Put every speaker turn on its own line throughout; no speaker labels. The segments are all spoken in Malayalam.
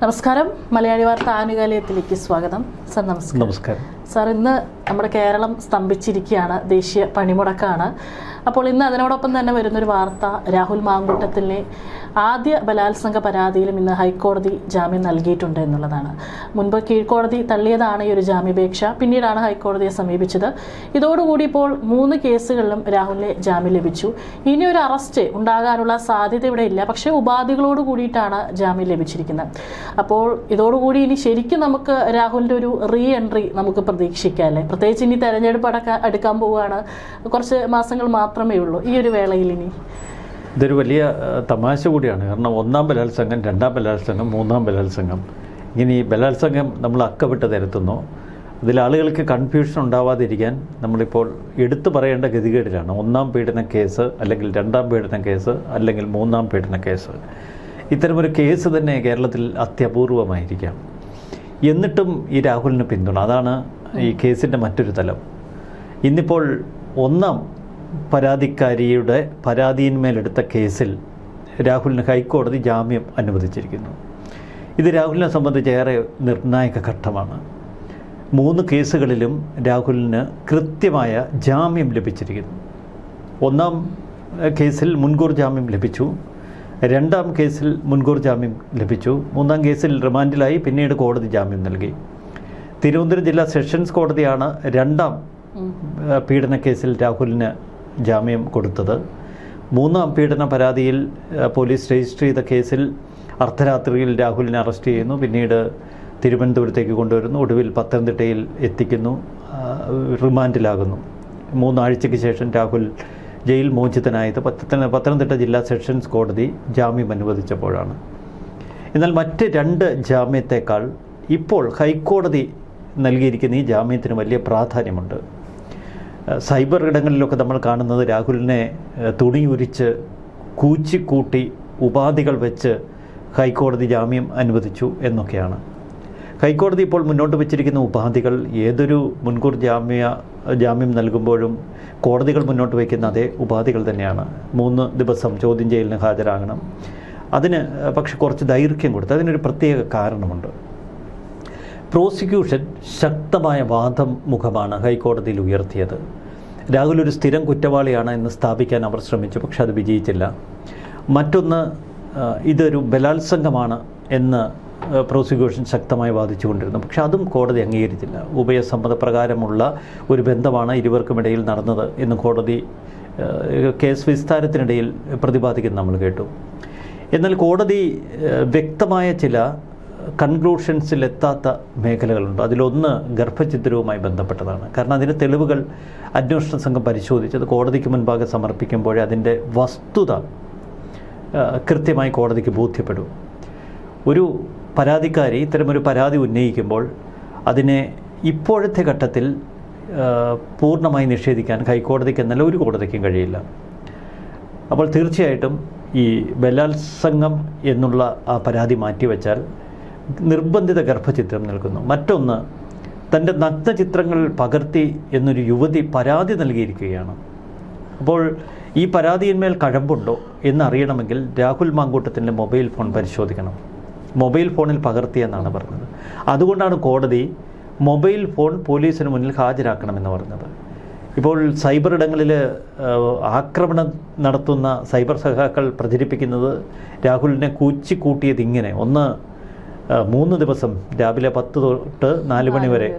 നമസ്കാരം. മലയാളി വാർത്ത ആനുകാലികത്തിലേക്ക് സ്വാഗതം. സർ നമസ്കാരം. സാർ, ഇന്ന് നമ്മുടെ കേരളം സ്തംഭിച്ചിരിക്കുകയാണ്. ദേശീയ പണിമുടക്കാണ്. അപ്പോൾ ഇന്ന് അതിനോടൊപ്പം തന്നെ വരുന്നൊരു വാർത്ത, രാഹുൽ മാങ്കൂട്ടത്തിലെ ആദ്യ ബലാത്സംഗ പരാതിയിലും ഇന്ന് ഹൈക്കോടതി ജാമ്യം നൽകിയിട്ടുണ്ട് എന്നുള്ളതാണ്. മുൻപ് കീഴ്ക്കോടതി തള്ളിയതാണ് ഈ ഒരു ജാമ്യാപേക്ഷ. പിന്നീടാണ് ഹൈക്കോടതിയെ സമീപിച്ചത്. ഇതോടുകൂടി ഇപ്പോൾ 3 കേസുകളിലും രാഹുലിന് ജാമ്യം ലഭിച്ചു. ഇനിയൊരു അറസ്റ്റ് ഉണ്ടാകാനുള്ള സാധ്യത ഇവിടെ ഇല്ല. പക്ഷേ ഉപാധികളോട് കൂടിയിട്ടാണ് ജാമ്യം ലഭിച്ചിരിക്കുന്നത്. അപ്പോൾ ഇതോടുകൂടി ഇനി ശരിക്കും നമുക്ക് രാഹുലിൻ്റെ ഒരു റീ എൻട്രി നമുക്ക് പ്രതീക്ഷിക്കാം അല്ലേ? പ്രത്യേകിച്ച് ഇനി തെരഞ്ഞെടുപ്പ് അടുക്കാൻ പോവുകയാണ്. കുറച്ച് മാസങ്ങൾ മാത്രമേ ഉള്ളൂ ഈ ഒരു വേളയിൽ.
ഇതൊരു വലിയ തമാശ കൂടിയാണ്. കാരണം 1-ാം ബലാത്സംഗം, 2-ാം ബലാത്സംഗം, 3-ാം ബലാത്സംഗം, ഇങ്ങനെ ഈ ബലാത്സംഗം നമ്മൾ അക്കവിട്ട് നിരത്തുന്നു. അതിൽ ആളുകൾക്ക് കൺഫ്യൂഷൻ ഉണ്ടാവാതിരിക്കാൻ നമ്മളിപ്പോൾ എടുത്തു പറയേണ്ട ഗതികേടിലാണ് 1-ാം പീഡന കേസ്, അല്ലെങ്കിൽ 2-ാം പീഡന കേസ്, അല്ലെങ്കിൽ 3-ാം പീഡന കേസ്. ഇത്തരമൊരു കേസ് തന്നെ കേരളത്തിൽ അത്യപൂർവമായിരിക്കാം. എന്നിട്ടും ഈ രാഹുലിന് പിന്തുണ, അതാണ് ഈ കേസിൻ്റെ മറ്റൊരു തലം. ഇന്നിപ്പോൾ 1-ാം പരാതിക്കാരിയുടെ പരാതിയിന്മേലെടുത്ത കേസിൽ രാഹുലിന് ഹൈക്കോടതി ജാമ്യം അനുവദിച്ചിരിക്കുന്നു. ഇത് രാഹുലിനെ സംബന്ധിച്ച് ഏറെ നിർണായക ഘട്ടമാണ്. 3 കേസുകളിലും രാഹുലിന് കൃത്യമായ ജാമ്യം ലഭിച്ചിരിക്കുന്നു. 1-ാം കേസിൽ മുൻകൂർ ജാമ്യം ലഭിച്ചു, 2-ാം കേസിൽ മുൻകൂർ ജാമ്യം ലഭിച്ചു, 3-ാം കേസിൽ റിമാൻഡിലായി, പിന്നീട് കോടതി ജാമ്യം നൽകി. തിരുവനന്തപുരം ജില്ലാ സെഷൻസ് കോടതിയാണ് 2-ാം പീഡന കേസിൽ രാഹുലിന് ജാമ്യം കൊടുത്തത്. 3-ാം പീഡന പരാതിയിൽ പോലീസ് രജിസ്റ്റർ ചെയ്ത കേസിൽ അർദ്ധരാത്രിയിൽ രാഹുലിനെ അറസ്റ്റ് ചെയ്യുന്നു, പിന്നീട് തിരുവനന്തപുരത്തേക്ക് കൊണ്ടുവരുന്നു, ഒടുവിൽ പത്തനംതിട്ടയിൽ എത്തിക്കുന്നു, റിമാൻഡിലാകുന്നു. 3 ആഴ്ചയ്ക്ക് ശേഷം രാഹുൽ ജയിൽ മോചിതനായത് പത്തനംതിട്ട ജില്ലാ സെഷൻസ് കോടതി ജാമ്യം അനുവദിച്ചപ്പോഴാണ്. എന്നാൽ മറ്റ് 2 ജാമ്യത്തേക്കാൾ ഇപ്പോൾ ഹൈക്കോടതി നൽകിയിരിക്കുന്ന ഈ ജാമ്യത്തിന് വലിയ പ്രാധാന്യമുണ്ട്. സൈബർ ഇടങ്ങളിലൊക്കെ നമ്മൾ കാണുന്നത് രാഹുലിനെ തുണിയുരിച്ച് കൂച്ചിക്കൂട്ടി ഉപാധികൾ വെച്ച് ഹൈക്കോടതി ജാമ്യം അനുവദിച്ചു എന്നൊക്കെയാണ്. ഹൈക്കോടതി ഇപ്പോൾ മുന്നോട്ട് വച്ചിരിക്കുന്ന ഉപാധികൾ ഏതൊരു മുൻകൂർ ജാമ്യം നൽകുമ്പോഴും കോടതികൾ മുന്നോട്ട് വയ്ക്കുന്ന അതേ ഉപാധികൾ തന്നെയാണ്. 3 ദിവസം ചോദ്യം ചെയ്യലിന് ഹാജരാകണം. അതിന് പക്ഷെ കുറച്ച് ദൈർഘ്യം കൊടുത്ത് അതിനൊരു പ്രത്യേക കാരണമുണ്ട്. പ്രോസിക്യൂഷൻ ശക്തമായ വാദമുഖമാണ് ഹൈക്കോടതിയിൽ ഉയർത്തിയത്. രാഹുൽ ഒരു സ്ഥിരം കുറ്റവാളിയാണ് എന്ന് സ്ഥാപിക്കാൻ അവർ ശ്രമിച്ചു, പക്ഷെ അത് വിജയിച്ചില്ല. മറ്റൊന്ന്, ഇതൊരു ബലാത്സംഗമാണ് എന്ന് പ്രോസിക്യൂഷൻ ശക്തമായി വാദിച്ചുകൊണ്ടിരുന്നു, പക്ഷെ അതും കോടതി അംഗീകരിച്ചില്ല. ഉഭയസമ്മതപ്രകാരമുള്ള ഒരു ബന്ധമാണ് ഇരുവർക്കുമിടയിൽ നടന്നത് എന്ന് കോടതി കേസ് വിസ്താരത്തിനിടയിൽ പ്രതിപാദിക്കുന്നത് നമ്മൾ കേട്ടു. എന്നാൽ കോടതി വ്യക്തമായ ചില കൺക്ലൂഷൻസിലെത്താത്ത മേഖലകളുണ്ട്. അതിലൊന്ന് ഗർഭഛിദ്രവുമായി ബന്ധപ്പെട്ടതാണ്. കാരണം അതിന് തെളിവുകൾ അന്വേഷണ സംഘം പരിശോധിച്ചത് കോടതിക്ക് മുൻപാകെ സമർപ്പിക്കുമ്പോഴേ അതിൻ്റെ വസ്തുത കൃത്യമായി കോടതിക്ക് ബോധ്യപ്പെടും. ഒരു പരാതിക്കാരി ഇത്തരമൊരു പരാതി ഉന്നയിക്കുമ്പോൾ അതിനെ ഇപ്പോഴത്തെ ഘട്ടത്തിൽ പൂർണ്ണമായി നിഷേധിക്കാൻ ഹൈക്കോടതിക്ക് എന്നല്ല ഒരു കോടതിക്കും കഴിയില്ല. അപ്പോൾ തീർച്ചയായിട്ടും ഈ ബലാത്സംഗം എന്നുള്ള ആ പരാതി മാറ്റിവെച്ചാൽ നിർബന്ധിത ഗർഭചിത്രം നൽകുന്നു. മറ്റൊന്ന്, തൻ്റെ നഗ്നചിത്രങ്ങൾ പകർത്തി എന്നൊരു യുവതി പരാതി നൽകിയിരിക്കുകയാണ്. അപ്പോൾ ഈ പരാതിയിന്മേൽ കഴമ്പുണ്ടോ എന്നറിയണമെങ്കിൽ രാഹുൽ മാങ്കൂട്ടത്തിൻ്റെ മൊബൈൽ ഫോൺ പരിശോധിക്കണം. മൊബൈൽ ഫോണിൽ പകർത്തിയെന്നാണ് പറഞ്ഞത്. അതുകൊണ്ടാണ് കോടതി മൊബൈൽ ഫോൺ പോലീസിന് മുന്നിൽ ഹാജരാക്കണമെന്ന് പറഞ്ഞത്. ഇപ്പോൾ സൈബർ ഇടങ്ങളിൽ ആക്രമണം നടത്തുന്ന സൈബർ സഖാക്കൾ പ്രചരിപ്പിക്കുന്നത് രാഹുലിനെ കൂട്ടിയത് ഇങ്ങനെ: 3 ദിവസം രാവിലെ 10 തൊട്ട് 4 മണി വരെ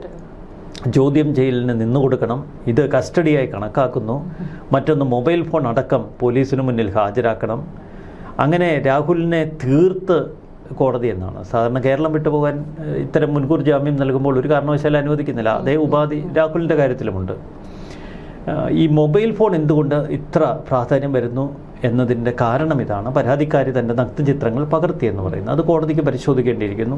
ചോദ്യം ചെയ്യലിന് നിന്നുകൊടുക്കണം, ഇത് കസ്റ്റഡിയായി കണക്കാക്കുന്നു. മറ്റൊന്ന്, മൊബൈൽ ഫോൺ അടക്കം പോലീസിന് മുന്നിൽ ഹാജരാക്കണം. അങ്ങനെ രാഹുലിനെ തീർത്ത് കോടതി എന്നാണ്. സാധാരണ കേരളം വിട്ടുപോകാൻ ഇത്തരം മുൻകൂർ ജാമ്യം നൽകുമ്പോൾ ഒരു കാരണവശാലും അനുവദിക്കുന്നില്ല. അതേ ഉപാധി രാഹുലിൻ്റെ കാര്യത്തിലുമുണ്ട്. ഈ മൊബൈൽ ഫോൺ എന്തുകൊണ്ട് ഇത്ര പ്രാധാന്യം വരുന്നു എന്നതിൻ്റെ കാരണം ഇതാണ്. പരാതിക്കാരി തൻ്റെ നഗ്നചിത്രങ്ങൾ പകർത്തിയെന്ന് പറയുന്നത്. അത് കോടതിക്ക് പരിശോധിക്കേണ്ടിയിരിക്കുന്നു.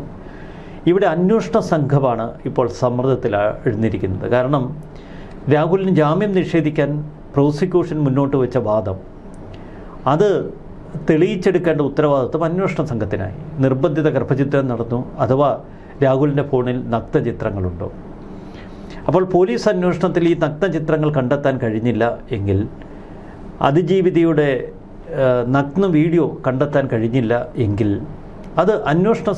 ഇവിടെ അന്വേഷണ സംഘമാണ് ഇപ്പോൾ സമ്മർദ്ദത്തിലാഴ്ന്നിരിക്കുന്നത്. കാരണം രാഹുലിന് ജാമ്യം നിഷേധിക്കാൻ പ്രോസിക്യൂഷൻ മുന്നോട്ട് വെച്ച വാദം, അത് തെളിയിച്ചെടുക്കേണ്ട ഉത്തരവാദിത്വം അന്വേഷണ സംഘത്തിനായി. നിർബന്ധിത ഗർഭചിത്രം നടന്നു, അഥവാ രാഹുലിൻ്റെ ഫോണിൽ നഗ്നചിത്രങ്ങളുണ്ടോ? അപ്പോൾ പോലീസ് അന്വേഷണത്തിൽ ഈ നഗ്നചിത്രങ്ങൾ കണ്ടെത്താൻ കഴിഞ്ഞില്ല എങ്കിൽ, അതിജീവിതയുടെ നഗ്ന വീഡിയോ കണ്ടെത്താൻ കഴിഞ്ഞില്ല എങ്കിൽ അത് അന്വേഷണ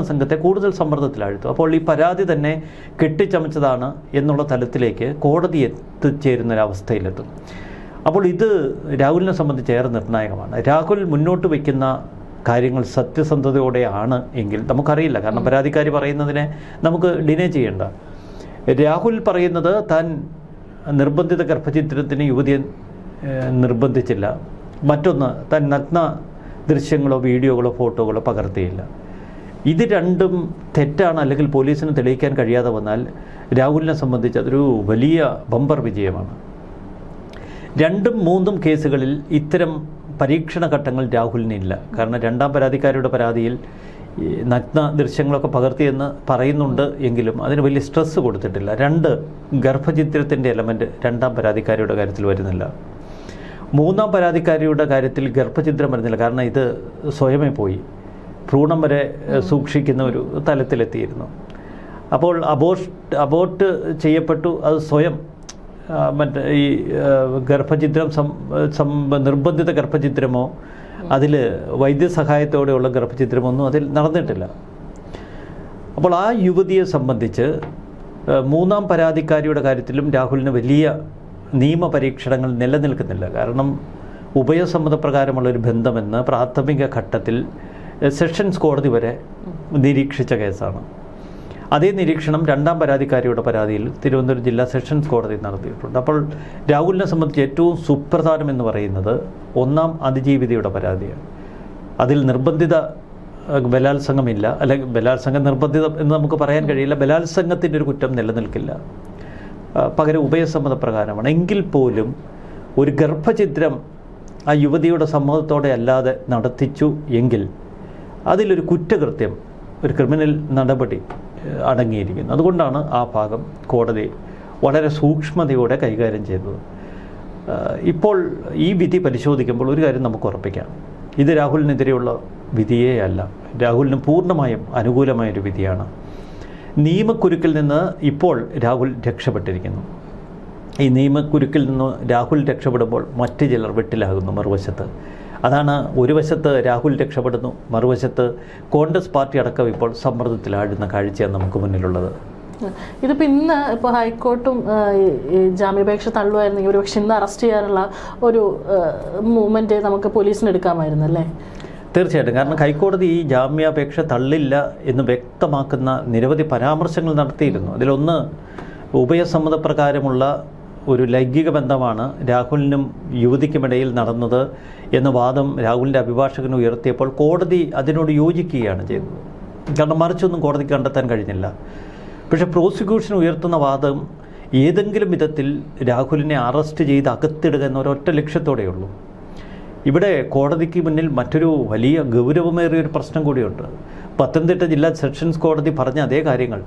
സംഘത്തെ കൂടുതൽ സമ്മർദ്ദത്തിലാഴ്ത്തും. അപ്പോൾ ഈ പരാതി തന്നെ കെട്ടിച്ചമച്ചതാണ് എന്നുള്ള തലത്തിലേക്ക് കോടതി എത്തിച്ചേരുന്നൊരവസ്ഥയിലെത്തും. അപ്പോൾ ഇത് രാഹുലിനെ സംബന്ധിച്ച് ഏറെ നിർണായകമാണ്. രാഹുൽ മുന്നോട്ട് വയ്ക്കുന്ന കാര്യങ്ങൾ സത്യസന്ധതയോടെയാണ് എങ്കിൽ നമുക്കറിയില്ല, കാരണം പരാതിക്കാരി പറയുന്നതിനെ നമുക്ക് ഡിനേ ചെയ്യേണ്ട. രാഹുൽ പറയുന്നത് താൻ നിർബന്ധിത ഗർഭചിത്രത്തിന് യുവതിയെ നിർബന്ധിച്ചില്ല, മറ്റൊന്ന് താൻ നഗ്ന ദൃശ്യങ്ങളോ വീഡിയോകളോ ഫോട്ടോകളോ പകർത്തിയില്ല. ഇത് രണ്ടും തെറ്റാണ്, അല്ലെങ്കിൽ പോലീസിന് തെളിയിക്കാൻ കഴിയാതെ വന്നാൽ രാഹുലിനെ സംബന്ധിച്ച് അതൊരു വലിയ ബമ്പർ വിജയമാണ്. 2ഉം 3ഉം കേസുകളിൽ ഇത്തരം പരീക്ഷണ ഘട്ടങ്ങൾ രാഹുലിനില്ല. കാരണം രണ്ടാം പരാതിക്കാരിയുടെ പരാതിയിൽ നഗ്ന ദൃശ്യങ്ങളൊക്കെ പകർത്തിയെന്ന് പറയുന്നുണ്ട് എങ്കിലും അതിന് വലിയ സ്ട്രെസ്സ് കൊടുത്തിട്ടില്ല. 2 ഗർഭചിത്രത്തിൻ്റെ എലമെൻറ്റ് രണ്ടാം പരാതിക്കാരിയുടെ കാര്യത്തിൽ വരുന്നില്ല. 3ആം പരാതിക്കാരിയുടെ കാര്യത്തിൽ ഗർഭചിത്രം വരുന്നില്ല, കാരണം ഇത് സ്വയമേ പോയി ഭ്രൂണം വരെ സൂക്ഷിക്കുന്ന ഒരു തലത്തിലെത്തിയിരുന്നു. അപ്പോൾ അബോർട്ട് ചെയ്യപ്പെട്ടു, അത് സ്വയം മറ്റേ ഈ ഗർഭചിത്രം നിർബന്ധിത ഗർഭചിത്രമോ അതിൽ വൈദ്യസഹായത്തോടെയുള്ള ഗർഭചിത്രമൊന്നും അതിൽ നടന്നിട്ടില്ല. അപ്പോൾ ആ യുവതിയെ സംബന്ധിച്ച് 3ആം പരാതിക്കാരിയുടെ കാര്യത്തിലും രാഹുലിന് വലിയ നിയമപരീക്ഷണങ്ങൾ നിലനിൽക്കുന്നില്ല. കാരണം ഉഭയസമ്മതപ്രകാരമുള്ളൊരു ബന്ധമെന്ന് പ്രാഥമിക ഘട്ടത്തിൽ സെഷൻസ് കോടതി വരെ നിരീക്ഷിച്ച കേസാണ്. അതേ നിരീക്ഷണം 2ആം പരാതിക്കാരിയുടെ പരാതിയിൽ തിരുവനന്തപുരം ജില്ലാ സെഷൻസ് കോടതി നടത്തിയിട്ടുണ്ട്. അപ്പോൾ രാഹുലിനെ സംബന്ധിച്ച് ഏറ്റവും സുപ്രധാനം എന്ന് പറയുന്നത് 1ആം അതിജീവിതയുടെ പരാതിയാണ്. അതിൽ നിർബന്ധിത ബലാത്സംഗമില്ല, അല്ലെങ്കിൽ ബലാത്സംഗം നിർബന്ധിതം എന്ന് നമുക്ക് പറയാൻ കഴിയില്ല, ബലാത്സംഗത്തിൻ്റെ ഒരു കുറ്റം നിലനിൽക്കില്ല, പകരം ഉഭയസമ്മതപ്രകാരമാണ്. എങ്കിൽ പോലും ഒരു ഗർഭചിത്രം ആ യുവതിയുടെ സമ്മതത്തോടെ അല്ലാതെ നടത്തിച്ചു എങ്കിൽ അതിലൊരു കുറ്റകൃത്യം, ഒരു ക്രിമിനൽ നടപടി അടങ്ങിയിരിക്കുന്നു. അതുകൊണ്ടാണ് ആ ഭാഗം കോടതി വളരെ സൂക്ഷ്മതയോടെ കൈകാര്യം ചെയ്തത്. ഇപ്പോൾ ഈ വിധി പരിശോധിക്കുമ്പോൾ ഒരു കാര്യം നമുക്ക് ഉറപ്പിക്കാം, ഇത് രാഹുലിനെതിരെയുള്ള വിധിയേ അല്ല, രാഹുലിന് പൂർണ്ണമായും അനുകൂലമായൊരു വിധിയാണ്. നിയമക്കുരുക്കിൽ നിന്ന് ഇപ്പോൾ രാഹുൽ രക്ഷപ്പെട്ടിരിക്കുന്നു. ഈ നിയമക്കുരുക്കിൽ നിന്ന് രാഹുൽ രക്ഷപ്പെടുമ്പോൾ മറ്റു ചിലർ വെട്ടിലാകുന്നു മറുവശത്ത്. അതാണ്, ഒരു വശത്ത് രാഹുൽ രക്ഷപ്പെടുന്നു, മറുവശത്ത് കോൺഗ്രസ് പാർട്ടി അടക്കം ഇപ്പോൾ സമ്മർദ്ദത്തിലാടുന്ന കാഴ്ചയാണ് നമുക്ക് മുന്നിലുള്ളത്.
ഇതിപ്പോൾ ഇന്ന് ഇപ്പോൾ ഹൈക്കോർട്ടും ജാമ്യാപേക്ഷ തള്ളുമായിരുന്നെങ്കിൽ ഒരുപക്ഷെ ഇന്ന് അറസ്റ്റ് ചെയ്യാനുള്ള ഒരു മൂവ്മെൻറ്റ് നമുക്ക് പോലീസിന് എടുക്കാമായിരുന്നു അല്ലേ?
തീർച്ചയായിട്ടും. കാരണം ഹൈക്കോടതി ഈ ജാമ്യാപേക്ഷ തള്ളില്ല എന്ന് വ്യക്തമാക്കുന്ന നിരവധി പരാമർശങ്ങൾ നടത്തിയിരുന്നു. അതിലൊന്ന്, ഉഭയസമ്മതപ്രകാരമുള്ള ഒരു ലൈംഗിക ബന്ധമാണ് രാഹുലിനും യുവതിക്കുമിടയിൽ നടന്നത് എന്ന വാദം രാഹുലിൻ്റെ അഭിഭാഷകൻ ഉയർത്തിയപ്പോൾ കോടതി അതിനോട് യോജിക്കുകയാണ് ചെയ്തത്. കാരണം മറിച്ചൊന്നും കോടതിക്ക് കണ്ടെത്താൻ കഴിഞ്ഞില്ല. പക്ഷേ പ്രോസിക്യൂഷൻ ഉയർത്തുന്ന വാദം ഏതെങ്കിലും വിധത്തിൽ രാഹുലിനെ അറസ്റ്റ് ചെയ്ത് അകത്തിടുക എന്നൊരൊറ്റ ലക്ഷ്യത്തോടെയുള്ളൂ. ഇവിടെ കോടതിക്ക് മുന്നിൽ മറ്റൊരു വലിയ ഗൗരവമേറിയൊരു പ്രശ്നം കൂടിയുണ്ട്. പത്തനംതിട്ട ജില്ലാ സെഷൻസ് കോടതി പറഞ്ഞ അതേ കാര്യങ്ങൾ.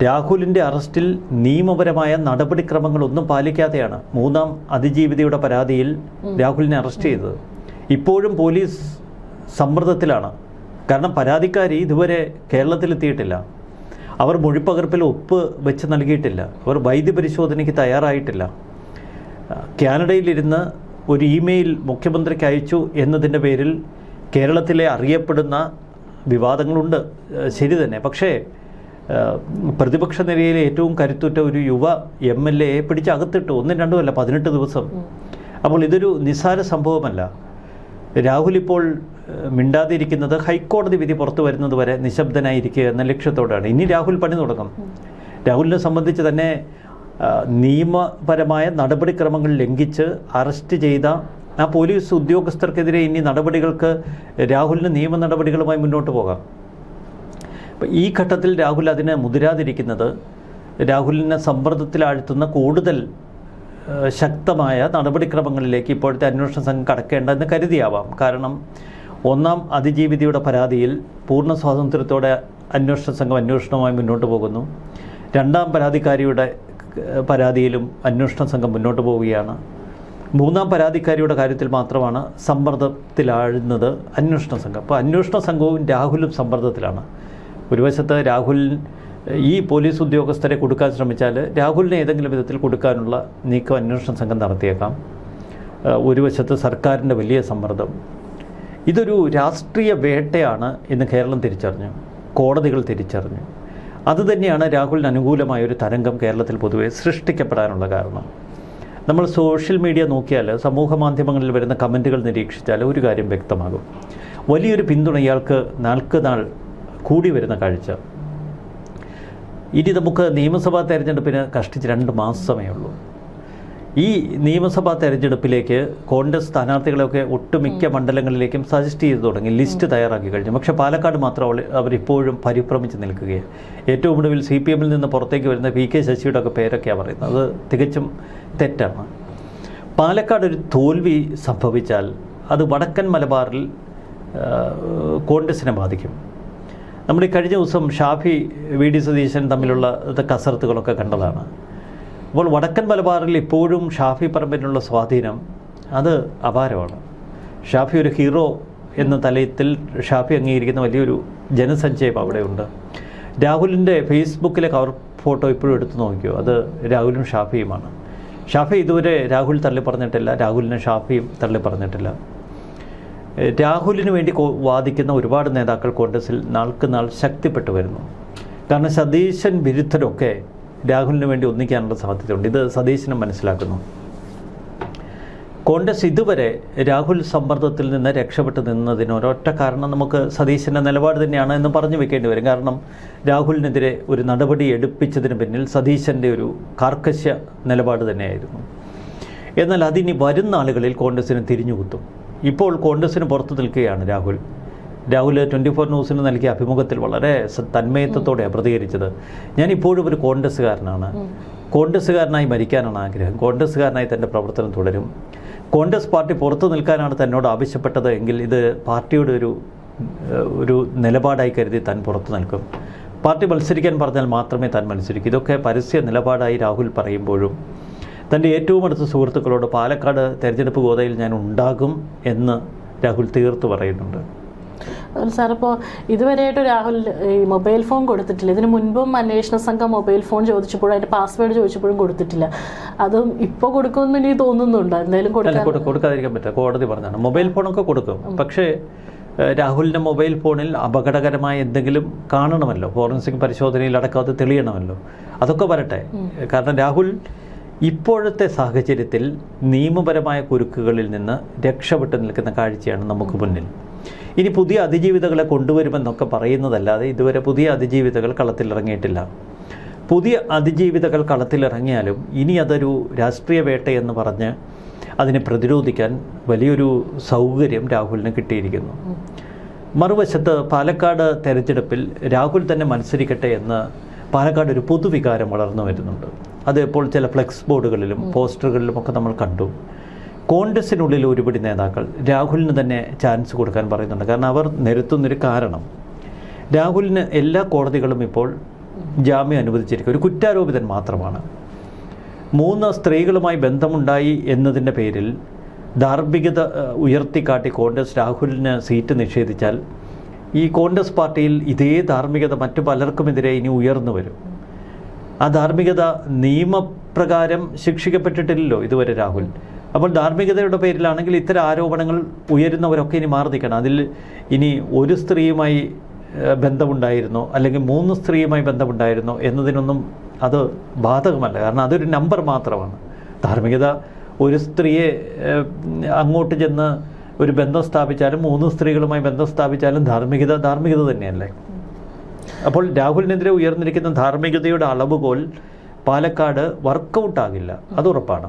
രാഹുലിൻ്റെ അറസ്റ്റിൽ നിയമപരമായ നടപടിക്രമങ്ങളൊന്നും പാലിക്കാതെയാണ് 3ആം അതിജീവിതയുടെ പരാതിയിൽ രാഹുലിനെ അറസ്റ്റ് ചെയ്തത്. ഇപ്പോഴും പോലീസ് സമ്മർദ്ദത്തിലാണ്. കാരണം പരാതിക്കാരി ഇതുവരെ കേരളത്തിലെത്തിയിട്ടില്ല, അവർ മൊഴിപ്പകർപ്പിൽ ഒപ്പ് വെച്ച് നൽകിയിട്ടില്ല, അവർ വൈദ്യപരിശോധനയ്ക്ക് തയ്യാറായിട്ടില്ല. കാനഡയിലിരുന്ന് ഒരു ഇമെയിൽ മുഖ്യമന്ത്രിക്ക് അയച്ചു എന്നതിൻ്റെ പേരിൽ കേരളത്തിലെ അറിയപ്പെടുന്ന വിവാദങ്ങളുണ്ട്, ശരി തന്നെ. പക്ഷേ പ്രതിപക്ഷ നിരയിലെ ഏറ്റവും കരുത്തുറ്റ ഒരു യുവ MLA പിടിച്ച് അകത്തിട്ടു, 1-2 അല്ല 18 ദിവസം. അപ്പോൾ ഇതൊരു നിസ്സാര സംഭവമല്ല. രാഹുൽ ഇപ്പോൾ മിണ്ടാതിരിക്കുന്നത് ഹൈക്കോടതി വിധി പുറത്തു വരുന്നത് വരെ നിശബ്ദനായിരിക്കുക എന്ന ലക്ഷ്യത്തോടെയാണ്. ഇനി രാഹുൽ പണി തുടങ്ങും. രാഹുലിനെ സംബന്ധിച്ച് തന്നെ നിയമപരമായ നടപടിക്രമങ്ങൾ ലംഘിച്ച് അറസ്റ്റ് ചെയ്ത ആ പോലീസ് ഉദ്യോഗസ്ഥർക്കെതിരെ ഇനി നടപടികൾക്ക് രാഹുലിന് നിയമ നടപടികളുമായി മുന്നോട്ട് പോകാം. അപ്പം ഈ ഘട്ടത്തിൽ രാഹുൽ അതിനെ മുതിരാതിരിക്കുന്നത് രാഹുലിനെ സമ്മർദ്ദത്തിലാഴ്ത്തുന്ന കൂടുതൽ ശക്തമായ നടപടിക്രമങ്ങളിലേക്ക് ഇപ്പോഴത്തെ അന്വേഷണ സംഘം കടക്കേണ്ടതെന്ന് കരുതിയാവാം. കാരണം 1ആം അതിജീവിതയുടെ പരാതിയിൽ പൂർണ്ണ സ്വാതന്ത്ര്യത്തോടെ അന്വേഷണ സംഘം അന്വേഷണവുമായി മുന്നോട്ട് പോകുന്നു. 2ആം പരാതിക്കാരിയുടെ പരാതിയിലും അന്വേഷണ സംഘം മുന്നോട്ട് പോവുകയാണ്. 3ആം പരാതിക്കാരിയുടെ കാര്യത്തിൽ മാത്രമാണ് സമ്മർദ്ദത്തിലാഴുന്നത് അന്വേഷണ സംഘം. അപ്പോൾ അന്വേഷണ സംഘവും രാഹുലും സമ്മർദ്ദത്തിലാണ്. ഒരു വശത്ത് രാഹുൽ ഈ പോലീസ് ഉദ്യോഗസ്ഥരെ കൊടുക്കാൻ ശ്രമിച്ചാൽ രാഹുലിനെ ഏതെങ്കിലും വിധത്തിൽ കൊടുക്കാനുള്ള നീക്കം അന്വേഷണ സംഘം നടത്തിയേക്കാം. ഒരു വശത്ത് സർക്കാരിൻ്റെ വലിയ സമ്മർദ്ദം. ഇതൊരു രാഷ്ട്രീയ വേട്ടയാണ് എന്ന് കേരളം തിരിച്ചറിഞ്ഞു, കോടതികൾ തിരിച്ചറിഞ്ഞു. അതുതന്നെയാണ് രാഹുലിന് അനുകൂലമായ ഒരു തരംഗം കേരളത്തിൽ പൊതുവെ സൃഷ്ടിക്കപ്പെടാനുള്ള കാരണം. നമ്മൾ സോഷ്യൽ മീഡിയ നോക്കിയാൽ, സമൂഹ മാധ്യമങ്ങളിൽ വരുന്ന കമൻറ്റുകൾ നിരീക്ഷിച്ചാൽ ഒരു കാര്യം വ്യക്തമാകും. വലിയൊരു പിന്തുണ ഇയാൾക്ക് നാൾക്ക് നാൾ കൂടി വരുന്ന കാഴ്ച. ഇനി നമുക്ക് നിയമസഭാ തെരഞ്ഞെടുപ്പിന് കഷ്ടിച്ച് 2 മാസമേ ഉള്ളൂ. ഈ നിയമസഭാ തെരഞ്ഞെടുപ്പിലേക്ക് കോൺഗ്രസ് സ്ഥാനാർത്ഥികളെയൊക്കെ ഒട്ടുമിക്ക മണ്ഡലങ്ങളിലേക്കും സജസ്റ്റ് ചെയ്തു തുടങ്ങി, ലിസ്റ്റ് തയ്യാറാക്കി കഴിഞ്ഞു. പക്ഷേ പാലക്കാട് മാത്രം അവരിപ്പോഴും പരിഭ്രമിച്ച് നിൽക്കുകയാണ്. ഏറ്റവും ഒടുവിൽ CPM നിന്ന് പുറത്തേക്ക് വരുന്ന PK ശശിയുടെ ഒക്കെ പേരൊക്കെയാണ് പറയുന്നത്. അത് തികച്ചും തെറ്റാണ്. പാലക്കാട് ഒരു തോൽവി സംഭവിച്ചാൽ അത് വടക്കൻ മലബാറിൽ കോൺഗ്രസിനെ ബാധിക്കും. നമ്മൾ ഈ കഴിഞ്ഞ ദിവസം ഷാഫി VD സതീശൻ തമ്മിലുള്ള കസരത്തുകളൊക്കെ കണ്ടതാണ്. അപ്പോൾ വടക്കൻ മലബാറിൽ ഇപ്പോഴും ഷാഫി പറമ്പിനുള്ള സ്വാധീനം അത് അപാരമാണ്. ഷാഫി ഒരു ഹീറോ എന്ന തലത്തിൽ ഷാഫി അംഗീകരിക്കുന്ന വലിയൊരു ജനസഞ്ചയം അവിടെയുണ്ട്. രാഹുലിൻ്റെ ഫേസ്ബുക്കിലെ കവർ ഫോട്ടോ ഇപ്പോഴും എടുത്തു നോക്കിയോ, അത് രാഹുലും ഷാഫിയുമാണ്. ഷാഫി ഇതുവരെ രാഹുൽ തള്ളി പറഞ്ഞിട്ടില്ല, രാഹുലിനെ ഷാഫിയും തള്ളി പറഞ്ഞിട്ടില്ല. രാഹുലിന് വേണ്ടി വാദിക്കുന്ന ഒരുപാട് നേതാക്കൾ കോൺഗ്രസിൽ നാൾക്ക് നാൾ ശക്തിപ്പെട്ടു വരുന്നു. കാരണം സതീശൻ വിരുദ്ധരൊക്കെ രാഹുലിന് വേണ്ടി ഒന്നിക്കാനുള്ള സാധ്യതയുണ്ട്. ഇത് സതീശനും മനസ്സിലാക്കുന്നു. കോൺഗ്രസ് ഇതുവരെ രാഹുൽ സമ്മർദ്ദത്തിൽ നിന്ന് രക്ഷപ്പെട്ടു നിന്നതിന് ഒരൊറ്റ കാരണം നമുക്ക് സതീശൻ്റെ നിലപാട് തന്നെയാണ് എന്ന് പറഞ്ഞു വെക്കേണ്ടി വരും. കാരണം രാഹുലിനെതിരെ ഒരു നടപടി എടുപ്പിച്ചതിന് പിന്നിൽ സതീശൻ്റെ ഒരു കാർക്കശ്യ നിലപാട് തന്നെയായിരുന്നു. എന്നാൽ അതിനി വരുന്ന ആളുകളിൽ കോൺഗ്രസിന് തിരിഞ്ഞുകുത്തും. ഇപ്പോൾ കോൺഗ്രസിന് പുറത്തു നിൽക്കുകയാണ് രാഹുൽ. 24 ന്യൂസിന് നൽകിയ അഭിമുഖത്തിൽ വളരെ തന്മയത്വത്തോടെയാണ് പ്രതികരിച്ചത്. ഞാനിപ്പോഴും ഒരു കോൺഗ്രസ്സുകാരനാണ്, കോൺഗ്രസ്സുകാരനായി മരിക്കാനാണ് ആഗ്രഹം, കോൺഗ്രസ്സുകാരനായി തൻ്റെ പ്രവർത്തനം തുടരും. കോൺഗ്രസ് പാർട്ടി പുറത്തു നിൽക്കാനാണ് തന്നോട് ആവശ്യപ്പെട്ടത് എങ്കിൽ ഇത് പാർട്ടിയുടെ ഒരു നിലപാടായി കരുതി താൻ പുറത്തു നിൽക്കും. പാർട്ടി മത്സരിക്കാൻ പറഞ്ഞാൽ മാത്രമേ താൻ മത്സരിക്കൂ. ഇതൊക്കെ പരസ്യ നിലപാടായി രാഹുൽ പറയുമ്പോഴും തൻ്റെ ഏറ്റവും അടുത്ത സുഹൃത്തുക്കളോട് പാലക്കാട് തെരഞ്ഞെടുപ്പ് ഗോതയിൽ ഞാൻ ഉണ്ടാകും എന്ന് രാഹുൽ തീർത്ത് പറയുന്നുണ്ട്.
സാർ, ഇപ്പോൾ ഇതുവരെയായിട്ട് രാഹുൽ ഈ മൊബൈൽ ഫോൺ കൊടുത്തിട്ടില്ല. ഇതിന് മുൻപും അന്വേഷണ സംഘം മൊബൈൽ ഫോൺ ചോദിച്ചപ്പോഴും അതിൻ്റെ പാസ്വേഡ് ചോദിച്ചപ്പോഴും കൊടുത്തിട്ടില്ല. അതും ഇപ്പോൾ കൊടുക്കുമെന്ന് എനിക്ക് തോന്നുന്നുണ്ട്. എന്തായാലും
കൊടുക്കാതിരിക്കാൻ പറ്റില്ല. കോടതി പറഞ്ഞാണ് മൊബൈൽ ഫോണൊക്കെ കൊടുക്കും. പക്ഷേ രാഹുലിൻ്റെ മൊബൈൽ ഫോണിൽ അപകടകരമായ എന്തെങ്കിലും കാണണമല്ലോ, ഫോറൻസിക് പരിശോധനയിൽ അടക്കം അത് തെളിയണമല്ലോ. അതൊക്കെ വരട്ടെ. കാരണം രാഹുൽ ഇപ്പോഴത്തെ സാഹചര്യത്തിൽ നിയമപരമായ കുരുക്കുകളിൽ നിന്ന് രക്ഷപ്പെട്ടു നിൽക്കുന്ന കാഴ്ചയാണ് നമുക്ക് മുന്നിൽ. ഇനി പുതിയ അതിജീവിതകളെ കൊണ്ടുവരുമെന്നൊക്കെ പറയുന്നതല്ലാതെ ഇതുവരെ പുതിയ അതിജീവിതകൾ കളത്തിലിറങ്ങിയിട്ടില്ല. പുതിയ അതിജീവിതകൾ കളത്തിലിറങ്ങിയാലും ഇനി അതൊരു രാഷ്ട്രീയ വേട്ടയെന്ന് പറഞ്ഞ് അതിനെ പ്രതിരോധിക്കാൻ വലിയൊരു സൗകര്യം രാഹുലിന് കിട്ടിയിരിക്കുന്നു. മറുവശത്ത് പാലക്കാട് തെരഞ്ഞെടുപ്പിൽ രാഹുൽ തന്നെ മത്സരിക്കട്ടെ എന്ന് പാലക്കാട് ഒരു പൊതുവികാരം വളർന്നു വരുന്നുണ്ട്. അത് ഇപ്പോൾ ചില ഫ്ലെക്സ് ബോർഡുകളിലും പോസ്റ്ററുകളിലുമൊക്കെ നമ്മൾ കണ്ടു. കോൺഗ്രസിനുള്ളിൽ ഒരുപടി നേതാക്കൾ രാഹുലിന് തന്നെ ചാൻസ് കൊടുക്കാൻ പറയുന്നുണ്ട്. കാരണം അവർ നിരത്തുന്നൊരു കാരണം, രാഹുലിന് എല്ലാ കോടതികളും ഇപ്പോൾ ജാമ്യം അനുവദിച്ചിരിക്കുക ഒരു കുറ്റാരോപിതൻ മാത്രമാണ്. 3 സ്ത്രീകളുമായി ബന്ധമുണ്ടായി എന്നതിൻ്റെ പേരിൽ ധാർമ്മികത ഉയർത്തിക്കാട്ടി കോൺഗ്രസ് രാഹുലിന് സീറ്റ് നിഷേധിച്ചാൽ ഈ കോൺഗ്രസ് പാർട്ടിയിൽ ഇതേ ധാർമ്മികത മറ്റു പലർക്കുമെതിരെ ഇനി ഉയർന്നു വരും. ആ ധാർമ്മികത നിയമപ്രകാരം ശിക്ഷിക്കപ്പെട്ടിട്ടില്ലല്ലോ ഇതുവരെ രാഹുൽ. അപ്പോൾ ധാർമ്മികതയുടെ പേരിലാണെങ്കിൽ ഇത്തരം ആരോപണങ്ങൾ ഉയരുന്നവരൊക്കെ ഇനി മാറി നിൽക്കണം. അതിൽ ഇനി ഒരു സ്ത്രീയുമായി ബന്ധമുണ്ടായിരുന്നോ അല്ലെങ്കിൽ 3 സ്ത്രീയുമായി ബന്ധമുണ്ടായിരുന്നോ എന്നതിനൊന്നും അത് ബാധകമല്ല. കാരണം അതൊരു നമ്പർ മാത്രമാണ്. ധാർമ്മികത ഒരു സ്ത്രീയെ അങ്ങോട്ട് ചെന്ന് ഒരു ബന്ധം സ്ഥാപിച്ചാലും 3 സ്ത്രീകളുമായി ബന്ധം സ്ഥാപിച്ചാലും ധാർമ്മികത തന്നെയല്ലേ. അപ്പോൾ രാഹുലിനെതിരെ ഉയർന്നിരിക്കുന്ന ധാർമ്മികതയുടെ അളവുകോൽ പാലക്കാട് വർക്കൗട്ടാകില്ല, അത് ഉറപ്പാണ്.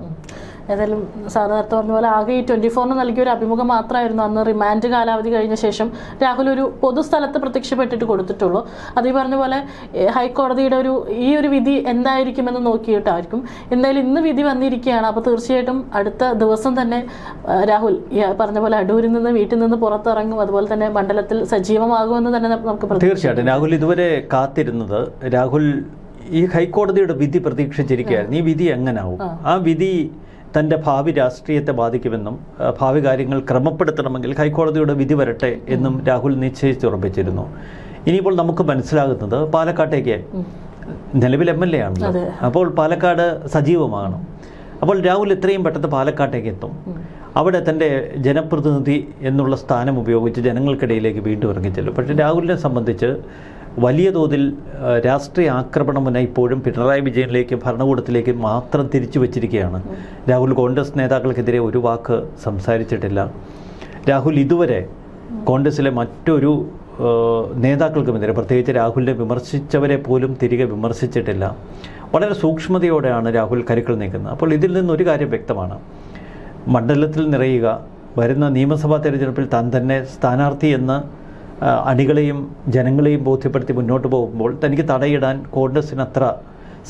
ഏതായാലും സാർ നേരത്തെ പറഞ്ഞ പോലെ ആകെ ഈ 24 നൽകിയ ഒരു അഭിമുഖം മാത്രമായിരുന്നു അന്ന് റിമാൻഡ് കാലാവധി കഴിഞ്ഞ ശേഷം രാഹുൽ ഒരു പൊതുസ്ഥലത്ത് പ്രത്യക്ഷപ്പെട്ടിട്ട് കൊടുത്തിട്ടുള്ളൂ. അത് ഈ പറഞ്ഞ പോലെ ഹൈക്കോടതിയുടെ ഈ ഒരു വിധി എന്തായിരിക്കുമെന്ന് നോക്കിയിട്ടായിരിക്കും. എന്തായാലും ഇന്ന് വിധി വന്നിരിക്കുകയാണ്. അപ്പോൾ തീർച്ചയായിട്ടും അടുത്ത ദിവസം തന്നെ രാഹുൽ ഈ പറഞ്ഞ പോലെ അടൂരിൽ നിന്ന് വീട്ടിൽ നിന്ന് പുറത്തിറങ്ങും. അതുപോലെ തന്നെ മണ്ഡലത്തിൽ സജീവമാകുമെന്ന് തന്നെ നമുക്ക്
തീർച്ചയായിട്ടും. രാഹുൽ ഇതുവരെ കാത്തിരുന്നത്, രാഹുൽ ഈ ഹൈക്കോടതിയുടെ വിധി പ്രതീക്ഷിച്ചിരിക്കുകയായിരുന്നു. ഈ വിധി എങ്ങനാവും, ആ വിധി തൻ്റെ ഭാവി രാഷ്ട്രീയത്തെ ബാധിക്കുമെന്നും ഭാവി കാര്യങ്ങൾ ക്രമപ്പെടുത്തണമെങ്കിൽ ഹൈക്കോടതിയുടെ വിധി വരട്ടെ എന്നും രാഹുൽ നിശ്ചയിച്ചുറപ്പിച്ചിരുന്നു. ഇനിയിപ്പോൾ നമുക്ക് മനസ്സിലാകുന്നത് പാലക്കാട്ടേക്ക് നിലവിൽ MLA ആണല്ലോ, അപ്പോൾ പാലക്കാട് സജീവമാകണം. അപ്പോൾ രാഹുൽ എത്രയും പെട്ടെന്ന് പാലക്കാട്ടേക്ക് എത്തും. അവിടെ തൻ്റെ ജനപ്രതിനിധി എന്നുള്ള സ്ഥാനം ഉപയോഗിച്ച് ജനങ്ങൾക്കിടയിലേക്ക് വീണ്ടും ഇറങ്ങിച്ചെല്ലും. പക്ഷേ രാഹുലിനെ സംബന്ധിച്ച് വലിയ തോതിൽ രാഷ്ട്രീയ ആക്രമണം ഇപ്പോഴും പിണറായി വിജയനിലേക്കും ഭരണകൂടത്തിലേക്കും മാത്രം തിരിച്ചു വച്ചിരിക്കുകയാണ്. രാഹുൽ കോൺഗ്രസ് നേതാക്കൾക്കെതിരെ ഒരു വാക്ക് സംസാരിച്ചിട്ടില്ല. രാഹുൽ ഇതുവരെ കോൺഗ്രസിലെ മറ്റൊരു നേതാക്കൾക്കുമെതിരെ, പ്രത്യേകിച്ച് രാഹുലിനെ വിമർശിച്ചവരെ പോലും തിരികെ വിമർശിച്ചിട്ടില്ല. വളരെ സൂക്ഷ്മതയോടെയാണ് രാഹുൽ കരുക്കൾ നീക്കുന്നത്. അപ്പോൾ ഇതിൽ നിന്നൊരു കാര്യം വ്യക്തമാണ്, മണ്ഡലത്തിൽ നിറയുക, വരുന്ന നിയമസഭാ തെരഞ്ഞെടുപ്പിൽ താൻ തന്നെ സ്ഥാനാർത്ഥി എന്ന് അണികളെയും ജനങ്ങളെയും ബോധ്യപ്പെടുത്തി മുന്നോട്ട് പോകുമ്പോൾ തനിക്ക് തടയിടാൻ കോൺഗ്രസിന് അത്ര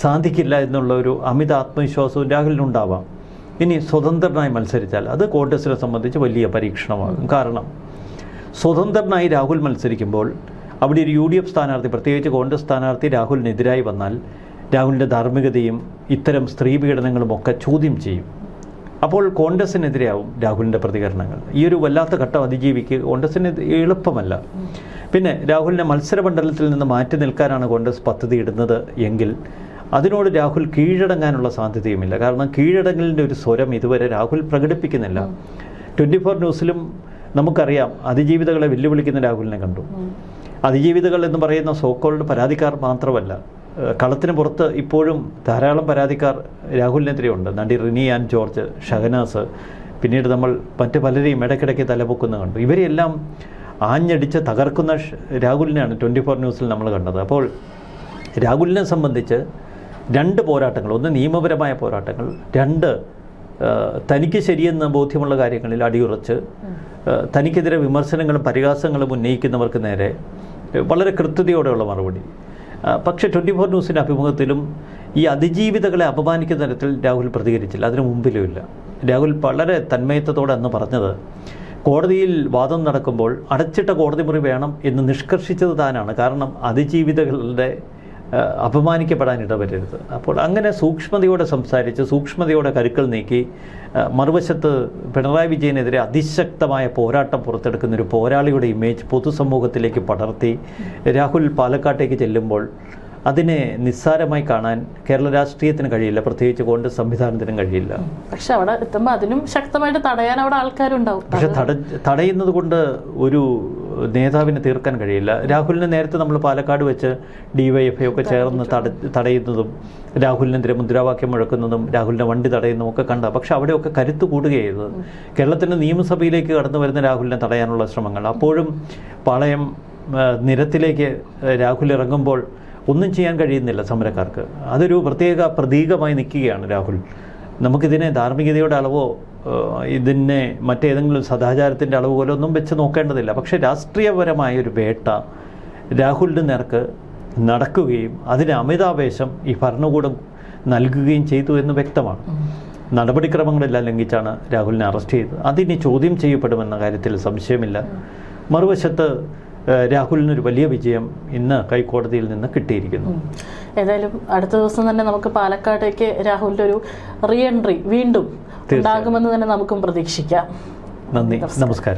സാധിക്കില്ല എന്നുള്ള ഒരു അമിത ആത്മവിശ്വാസവും രാഹുലിനുണ്ടാവാം. ഇനി സ്വതന്ത്രനായി മത്സരിച്ചാൽ അത് കോൺഗ്രസിനെ സംബന്ധിച്ച് വലിയ പരീക്ഷണമാകും. കാരണം സ്വതന്ത്രനായി രാഹുൽ മത്സരിക്കുമ്പോൾ അവിടെ ഒരു UDF സ്ഥാനാർത്ഥി, പ്രത്യേകിച്ച് കോൺഗ്രസ് സ്ഥാനാർത്ഥി രാഹുലിനെതിരായി വന്നാൽ രാഹുലിൻ്റെ ധാർമ്മികതയും ഇത്തരം സ്ത്രീ പീഡനങ്ങളും ഒക്കെ ചോദ്യം ചെയ്യും. അപ്പോൾ കോൺഗ്രസിനെതിരെയാവും രാഹുലിൻ്റെ പ്രതികരണങ്ങൾ. ഈ ഒരു വല്ലാത്ത ഘട്ടം അതിജീവിക്കുക കോൺഗ്രസിന് എളുപ്പമല്ല. പിന്നെ രാഹുലിനെ മത്സരമണ്ഡലത്തിൽ നിന്ന് മാറ്റി നിൽക്കാനാണ് കോൺഗ്രസ് പദ്ധതി ഇടുന്നത് എങ്കിൽ അതിനോട് രാഹുൽ കീഴടങ്ങാനുള്ള സാധ്യതയുമില്ല. കാരണം കീഴടങ്ങലിൻ്റെ ഒരു സ്വരം ഇതുവരെ രാഹുൽ പ്രകടിപ്പിക്കുന്നില്ല. 24 ന്യൂസിലും നമുക്കറിയാം അതിജീവിതകളെ വെല്ലുവിളിക്കുന്ന രാഹുലിനെ കണ്ടു. അതിജീവിതകൾ എന്ന് പറയുന്ന സോക്കോൾഡ് പരാതിക്കാർ മാത്രമല്ല, കളത്തിന് പുറത്ത് ഇപ്പോഴും ധാരാളം പരാതിക്കാർ രാഹുലിനെതിരെയുണ്ട്. നടി റിനി ആൻ ജോർജ്, ഷഹനാസ്, പിന്നീട് നമ്മൾ മറ്റ് പലരെയും ഇടയ്ക്കിടയ്ക്ക് തലപൊക്കുന്ന കണ്ടു. ഇവരെല്ലാം ആഞ്ഞടിച്ച് തകർക്കുന്ന രാഹുലിനെയാണ് 24 ന്യൂസിൽ നമ്മൾ കണ്ടത്. അപ്പോൾ രാഹുലിനെ സംബന്ധിച്ച് 2 പോരാട്ടങ്ങൾ, ഒന്ന് നിയമപരമായ പോരാട്ടങ്ങൾ, 2 തനിക്ക് ശരിയെന്ന് ബോധ്യമുള്ള കാര്യങ്ങളിൽ അടിയുറച്ച് തനിക്കെതിരെ വിമർശനങ്ങളും പരിഹാസങ്ങളും ഉന്നയിക്കുന്നവർക്ക് നേരെ വളരെ കൃത്യതയോടെയുള്ള മറുപടി. പക്ഷേ 24 ന്യൂസിൻ്റെ അഭിമുഖത്തിലും ഈ അതിജീവിതകളെ അപമാനിക്കുന്ന തരത്തിൽ രാഹുൽ പ്രതികരിച്ചില്ല. അതിനു മുമ്പിലും ഇല്ല. രാഹുൽ വളരെ തന്മയത്വത്തോടെ അന്ന് പറഞ്ഞത്, കോടതിയിൽ വാദം നടക്കുമ്പോൾ അടച്ചിട്ട കോടതി മുറി വേണം എന്ന് നിഷ്കർഷിച്ചത് താനാണ്. കാരണം അതിജീവിതകളുടെ അപമാനിക്കപ്പെടാൻ ഇടവരരുത്. അപ്പോൾ അങ്ങനെ സൂക്ഷ്മതയോടെ സംസാരിച്ച് സൂക്ഷ്മതയോടെ കരുക്കൾ നീക്കി മറുവശത്ത് പിണറായി വിജയനെതിരെ അതിശക്തമായ പോരാട്ടം പുറത്തെടുക്കുന്ന ഒരു പോരാളിയുടെ ഇമേജ് പൊതുസമൂഹത്തിലേക്ക് പടർത്തി രാഹുൽ പാലക്കാട്ടേക്ക് ചെല്ലുമ്പോൾ അതിനെ നിസ്സാരമായി കാണാൻ കേരള രാഷ്ട്രീയത്തിന് കഴിയില്ല, പ്രത്യേകിച്ച് കോൺഗ്രസ് സംവിധാനത്തിനും കഴിയില്ല.
പക്ഷെ അവിടെ എത്തുമ്പോൾ അതിനും ശക്തമായിട്ട് തടയാൻ അവിടെ ആൾക്കാരുണ്ടാവും. പക്ഷെ
തടയുന്നത് കൊണ്ട് ഒരു നേതാവിനെ തീർക്കാൻ കഴിയില്ല. രാഹുലിനെ നേരത്തെ നമ്മൾ പാലക്കാട് വെച്ച് DYFI ഒക്കെ ചേർന്ന് തടയുന്നതും രാഹുലിനെതിരെ മുദ്രാവാക്യം മുഴക്കുന്നതും രാഹുലിൻ്റെ വണ്ടി തടയുന്നതും ഒക്കെ കണ്ട. പക്ഷെ അവിടെയൊക്കെ കരുത്ത് കൂടുകയായത് കേരളത്തിൻ്റെ നിയമസഭയിലേക്ക് കടന്നു വരുന്ന രാഹുലിനെ തടയാനുള്ള ശ്രമങ്ങൾ. അപ്പോഴും പാളയം നിരത്തിലേക്ക് രാഹുൽ ഇറങ്ങുമ്പോൾ ഒന്നും ചെയ്യാൻ കഴിയുന്നില്ല സമരക്കാർക്ക്. അതൊരു പ്രത്യേക പ്രതീകമായി നിൽക്കുകയാണ് രാഹുൽ. നമുക്കിതിനെ ധാർമ്മികതയുടെ അളവോ ഇതിനെ മറ്റേതെങ്കിലും സദാചാരത്തിൻ്റെ അളവ് പോലെ ഒന്നും വെച്ച് നോക്കേണ്ടതില്ല. പക്ഷേ രാഷ്ട്രീയപരമായ ഒരു വേട്ട രാഹുലിൻ്റെ നേർക്ക് നടക്കുകയും അതിന് അമിതാവേശം ഈ ഭരണകൂടം നൽകുകയും ചെയ്തു എന്ന് വ്യക്തമാണ്. നടപടിക്രമങ്ങളെല്ലാം ലംഘിച്ചാണ് രാഹുലിനെ അറസ്റ്റ് ചെയ്തത്. അതിനി ചോദ്യം ചെയ്യപ്പെടുമെന്ന കാര്യത്തിൽ സംശയമില്ല. മറുവശത്ത് രാഹുലിനൊരു വലിയ വിജയം ഇന്ന് ഹൈക്കോടതിയിൽ നിന്ന് കിട്ടിയിരിക്കുന്നു.
ഏതായാലും അടുത്ത ദിവസം തന്നെ നമുക്ക് പാലക്കാട്ടേക്ക് രാഹുലിൻ്റെ ഒരു റീ എൻട്രി വീണ്ടും ഉണ്ടാകുമെന്ന് തന്നെ നമുക്കും പ്രതീക്ഷിക്കാം.
നന്ദി, നമസ്കാരം.